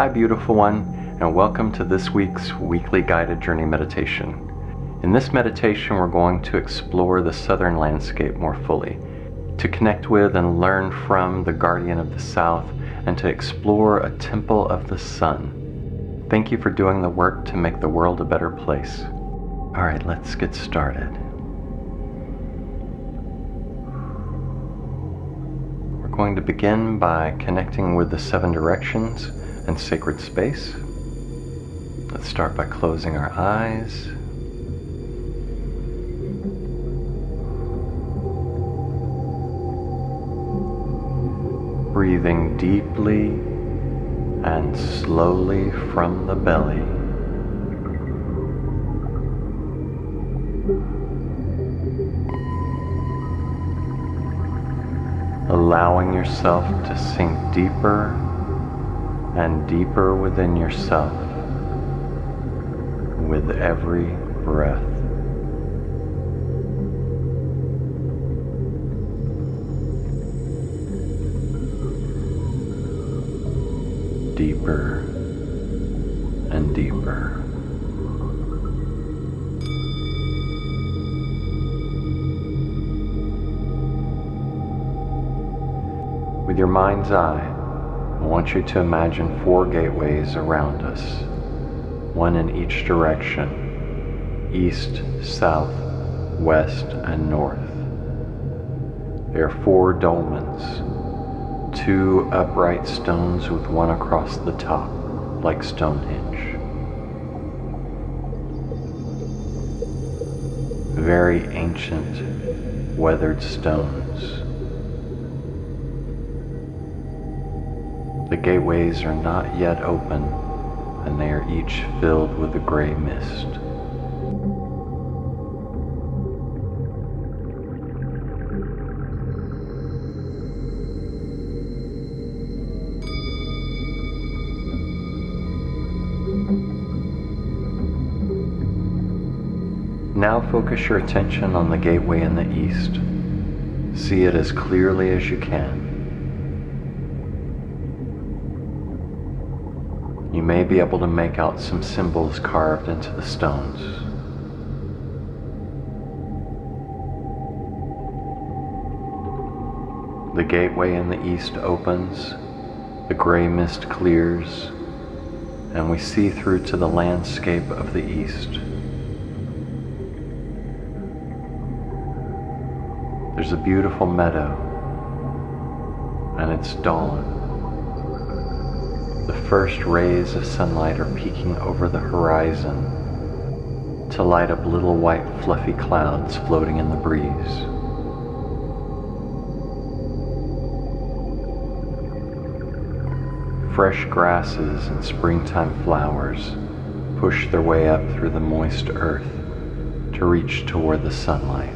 Hi beautiful one, and welcome to this week's weekly guided journey meditation. In this meditation we're going to explore the southern landscape more fully, to connect with and learn from the guardian of the south, and to explore a temple of the sun. Thank you for doing the work to make the world a better place. Alright, let's get started. We're going to begin by connecting with the 7 directions and sacred space. Let's start by closing our eyes. Breathing deeply and slowly from the belly. Allowing yourself to sink deeper and deeper within yourself with every breath. Deeper and deeper. With your mind's eye, I want you to imagine 4 gateways around us, one in each direction, east, south, west, and north. There are 4 dolmens, 2 upright stones with one across the top, like Stonehenge. Very ancient, weathered stones. The gateways are not yet open, and they are each filled with a gray mist. Now focus your attention on the gateway in the east. See it as clearly as you can. You may be able to make out some symbols carved into the stones. The gateway in the east opens, the gray mist clears, and we see through to the landscape of the east. There's a beautiful meadow, and it's dawn. The first rays of sunlight are peeking over the horizon to light up little white fluffy clouds floating in the breeze. Fresh grasses and springtime flowers push their way up through the moist earth to reach toward the sunlight.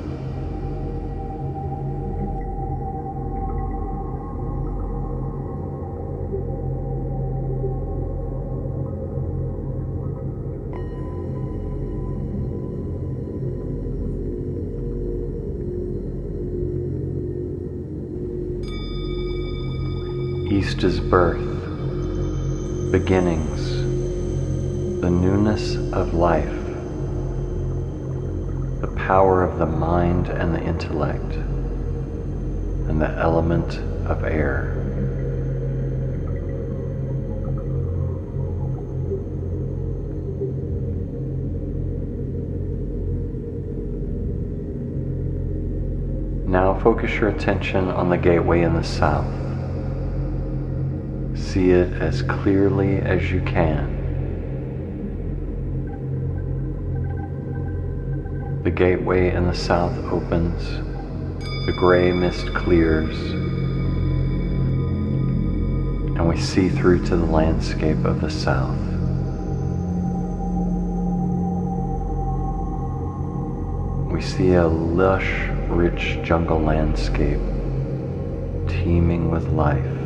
East is birth, beginnings, the newness of life, the power of the mind and the intellect, and the element of air. Now focus your attention on the gateway in the south. See it as clearly as you can. The gateway in the south opens, the gray mist clears, and we see through to the landscape of the south. We see a lush, rich jungle landscape teeming with life.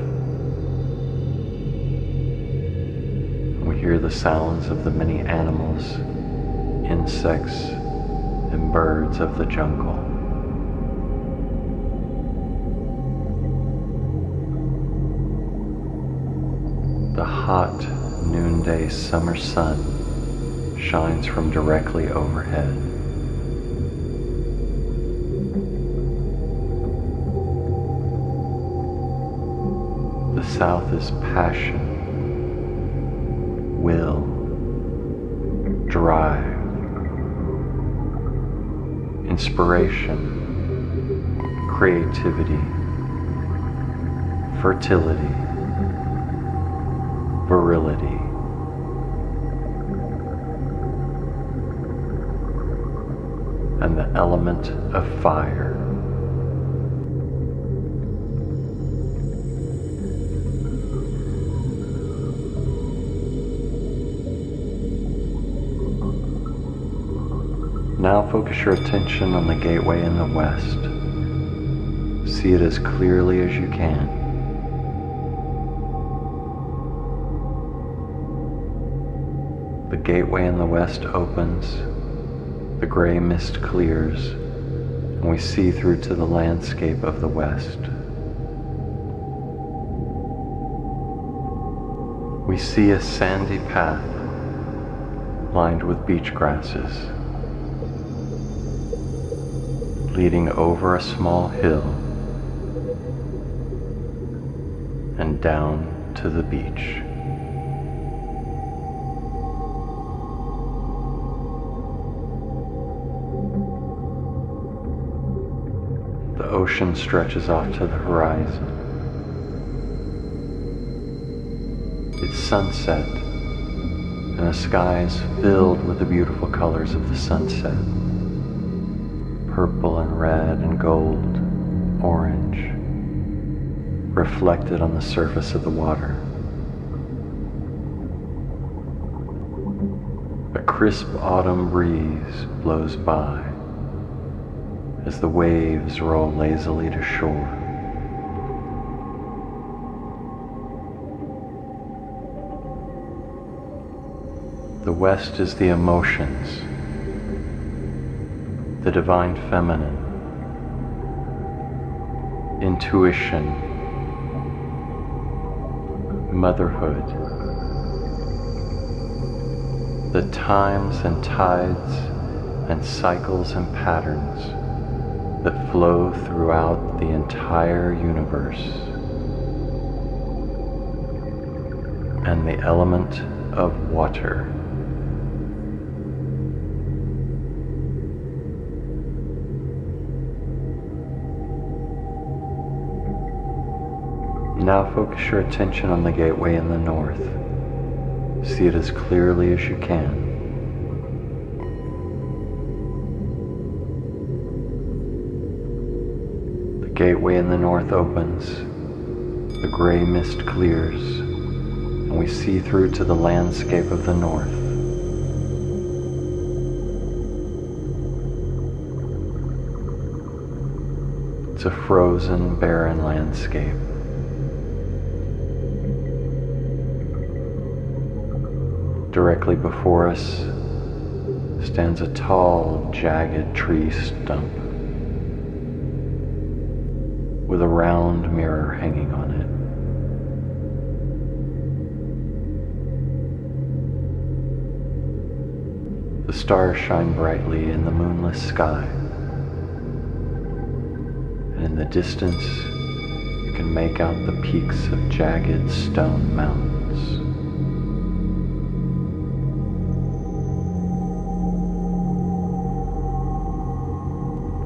We hear the sounds of the many animals, insects, and birds of the jungle. The hot, noonday summer sun shines from directly overhead. The south is passion, will, drive, inspiration, creativity, fertility, virility. And the element of fire. Now focus your attention on the gateway in the west. See it as clearly as you can. The gateway in the west opens, the gray mist clears, and we see through to the landscape of the west. We see a sandy path lined with beach grasses, leading over a small hill and down to the beach. The ocean stretches off to the horizon. It's sunset, and the sky is filled with the beautiful colors of the sunset. Purple and red and gold, orange, reflected on the surface of the water. A crisp autumn breeze blows by as the waves roll lazily to shore. The west is the emotions, the divine feminine, intuition, motherhood, the times and tides and cycles and patterns that flow throughout the entire universe, and the element of water. Now focus your attention on the gateway in the north. See it as clearly as you can. The gateway in the north opens, the gray mist clears, and we see through to the landscape of the north. It's a frozen, barren landscape. Directly before us stands a tall, jagged tree stump with a round mirror hanging on it. The stars shine brightly in the moonless sky, and in the distance you can make out the peaks of jagged stone mountains.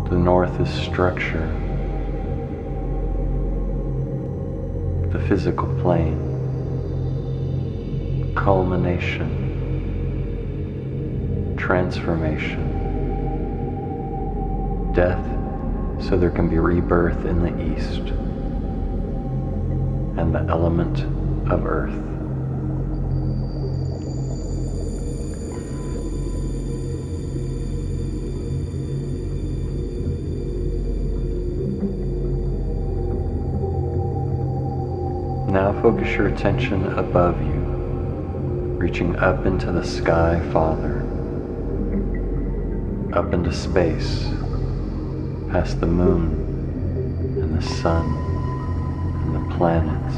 The north is structure, the physical plane, culmination, transformation, death so there can be rebirth in the east, and the element of earth. Now focus your attention above you, reaching up into the sky farther, up into space, past the moon and the sun and the planets.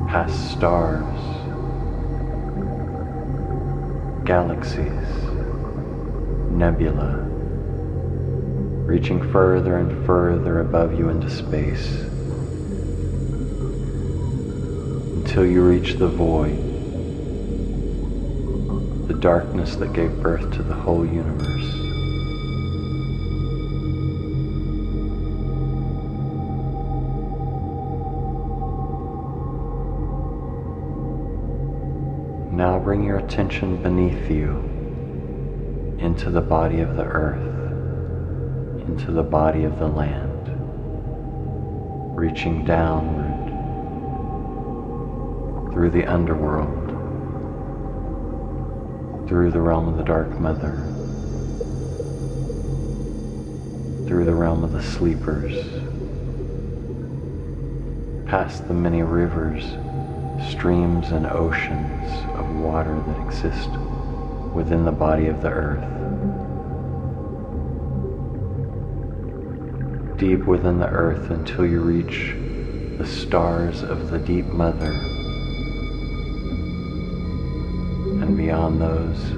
past stars, galaxies, nebula, reaching further and further above you into space until you reach the void, the darkness that gave birth to the whole universe. Now bring your attention beneath you into the body of the earth, into the body of the land, reaching downward through the underworld, through the realm of the Dark Mother, through the realm of the sleepers, past the many rivers, streams and oceans of water that exist within the body of the earth. Deep within the earth until you reach the stars of the deep mother, and beyond those,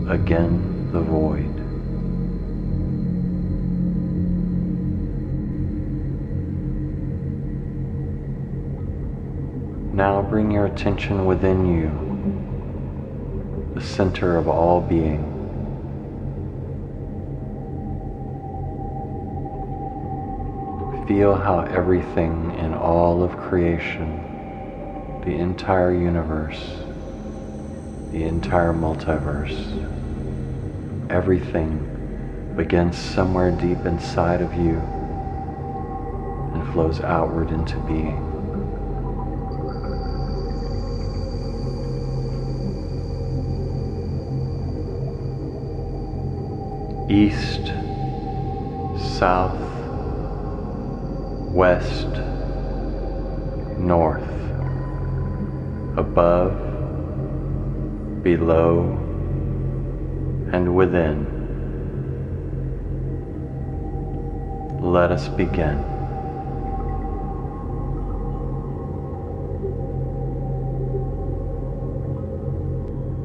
again the void. Now bring your attention within you, the center of all being. Feel how everything in all of creation, the entire universe, the entire multiverse, everything begins somewhere deep inside of you and flows outward into being. East, south, west, north, above, below, and within. Let us begin.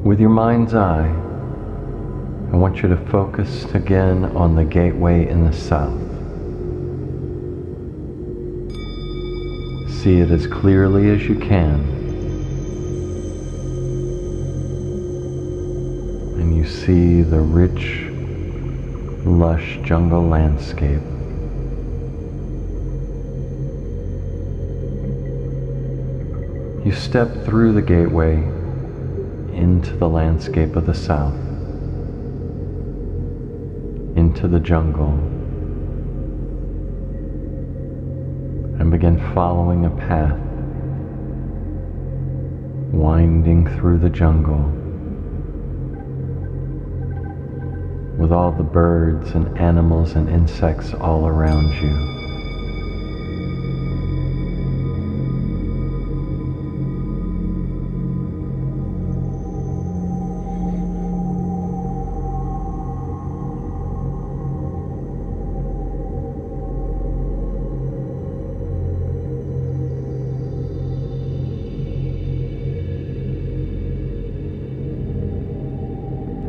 With your mind's eye, I want you to focus again on the gateway in the south. See it as clearly as you can. And you see the rich, lush jungle landscape. You step through the gateway into the landscape of the south, into the jungle, and begin following a path winding through the jungle with all the birds and animals and insects all around you.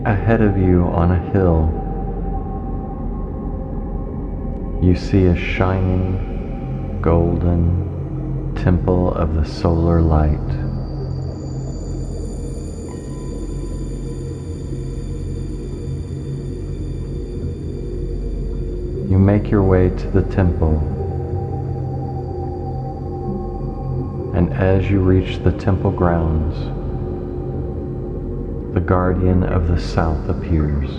Ahead of you on a hill, you see a shining, golden temple of the solar light. You make your way to the temple, and as you reach the temple grounds, the guardian of the south appears.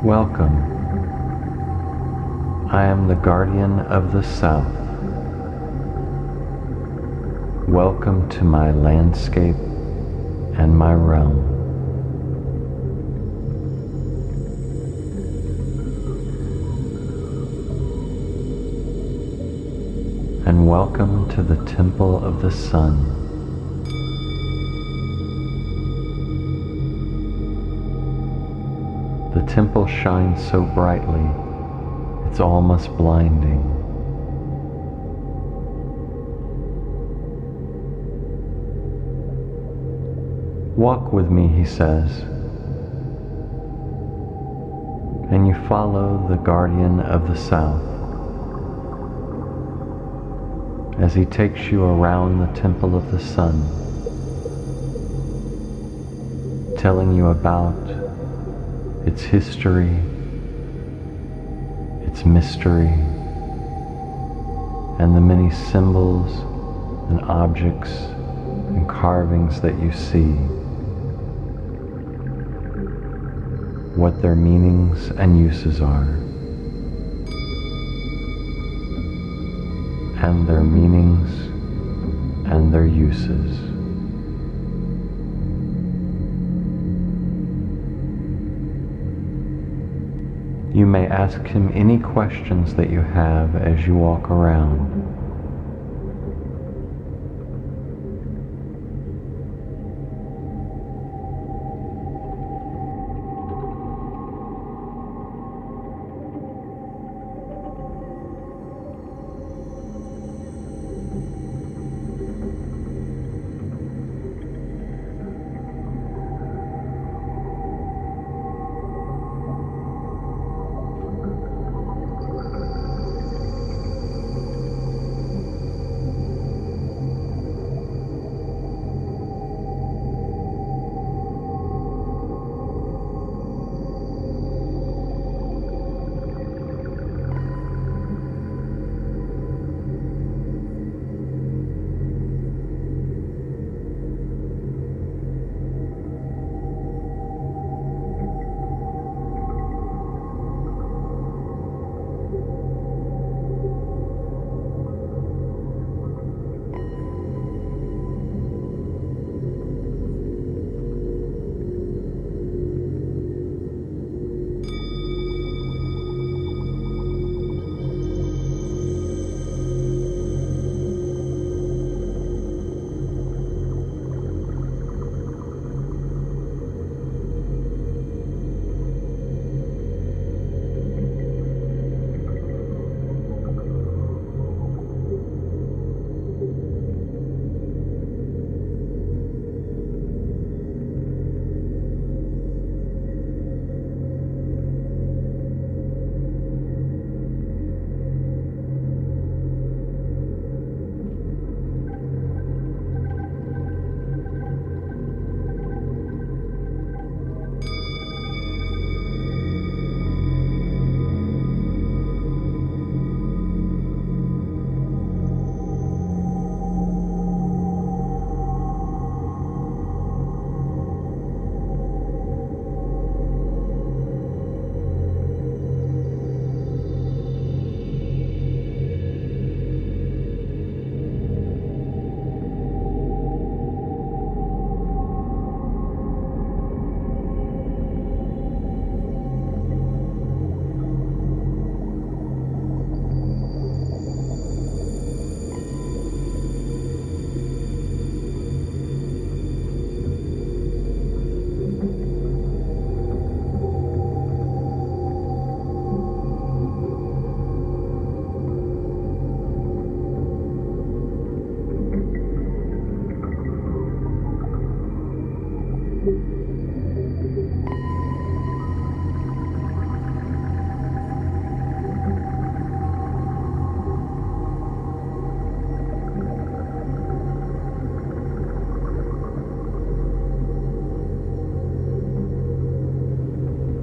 Welcome. I am the guardian of the south. Welcome to my landscape and my realm. And welcome to the temple of the sun. The temple shines so brightly It's almost blinding. Walk with me, he says, and you follow the guardian of the South as he takes you around the Temple of the Sun, telling you about its history, its mystery, and the many symbols and objects and carvings that you see, what their meanings and uses are, and their meanings and their uses. You may ask him any questions that you have as you walk around.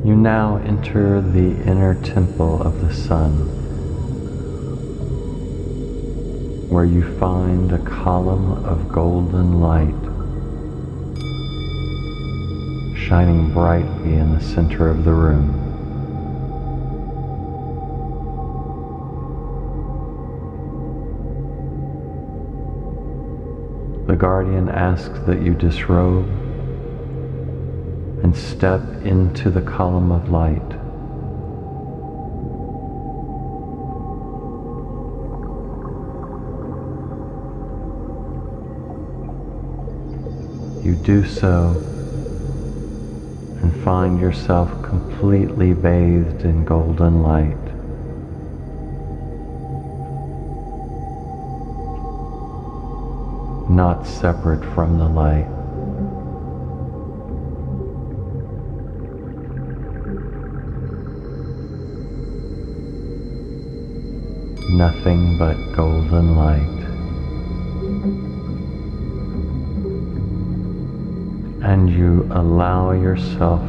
You now enter the inner temple of the sun, where you find a column of golden light shining brightly in the center of the room. The guardian asks that you disrobe and step into the column of light. You do so and find yourself completely bathed in golden light. not separate from the light. Nothing but golden light. And you allow yourself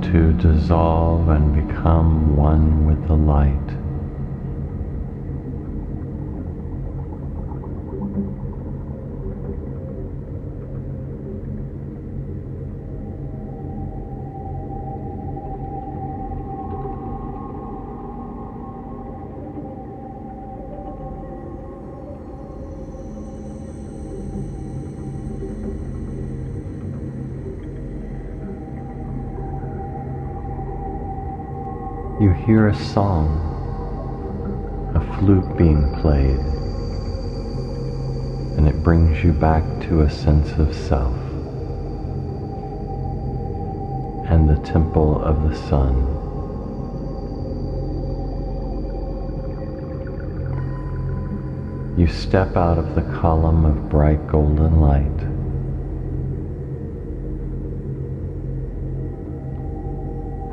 to dissolve and become one with the light. You hear a song, a flute being played, and it brings you back to a sense of self and the temple of the sun. You step out of the column of bright golden light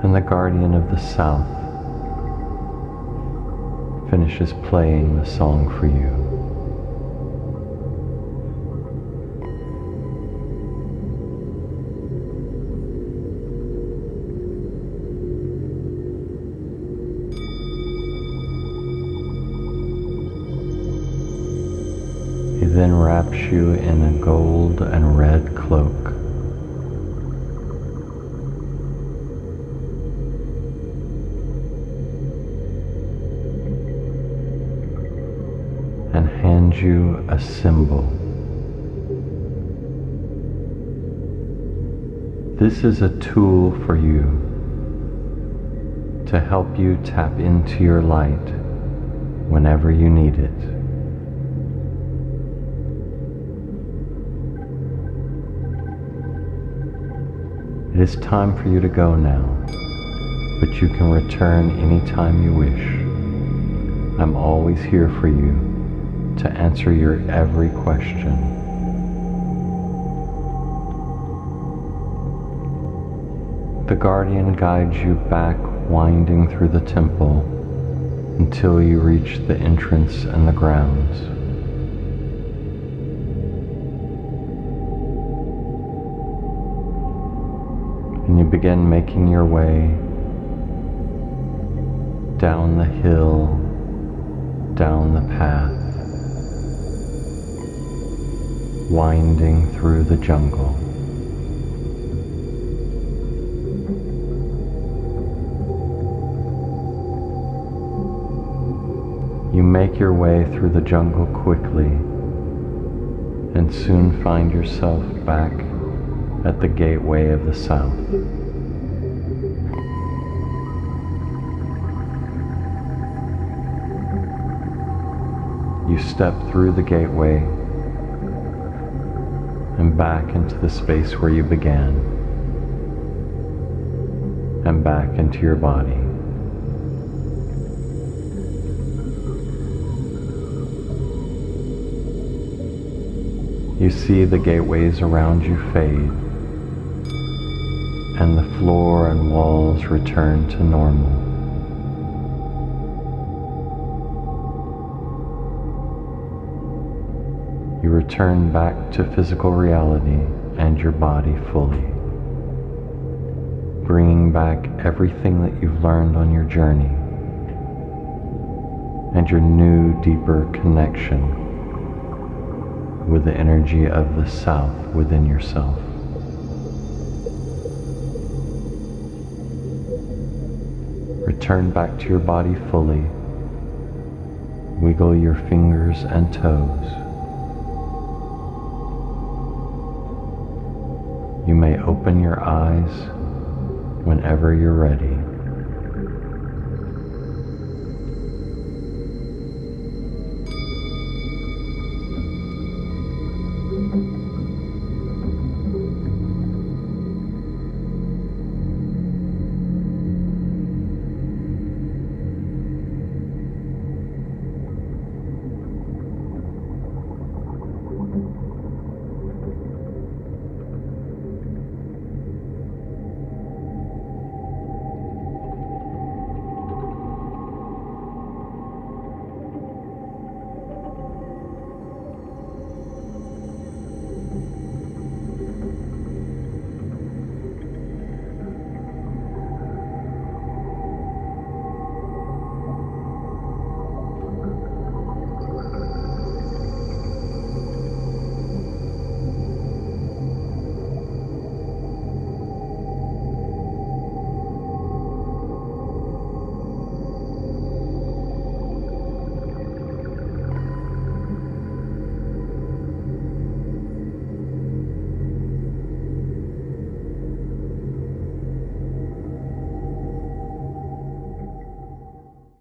and the guardian of the south finishes playing the song for you. He then wraps you in a gold and red cloak. And hands you a symbol. This is a tool for you to help you tap into your light whenever you need it. It is time for you to go now, but you can return anytime you wish. I'm always here for you to answer your every question. The guardian guides you back, winding through the temple until you reach the entrance and the grounds. And you begin making your way down the hill, down the path, winding through the jungle. You make your way through the jungle quickly and soon find yourself back at the gateway of the south. You step through the gateway and back into the space where you began, and back into your body. You see the gateways around you fade, and the floor and walls return to normal. You return back to physical reality and your body fully, bringing back everything that you've learned on your journey and your new, deeper connection with the energy of the South within yourself. Return back to your body fully. Wiggle your fingers and toes. You may open your eyes whenever you're ready.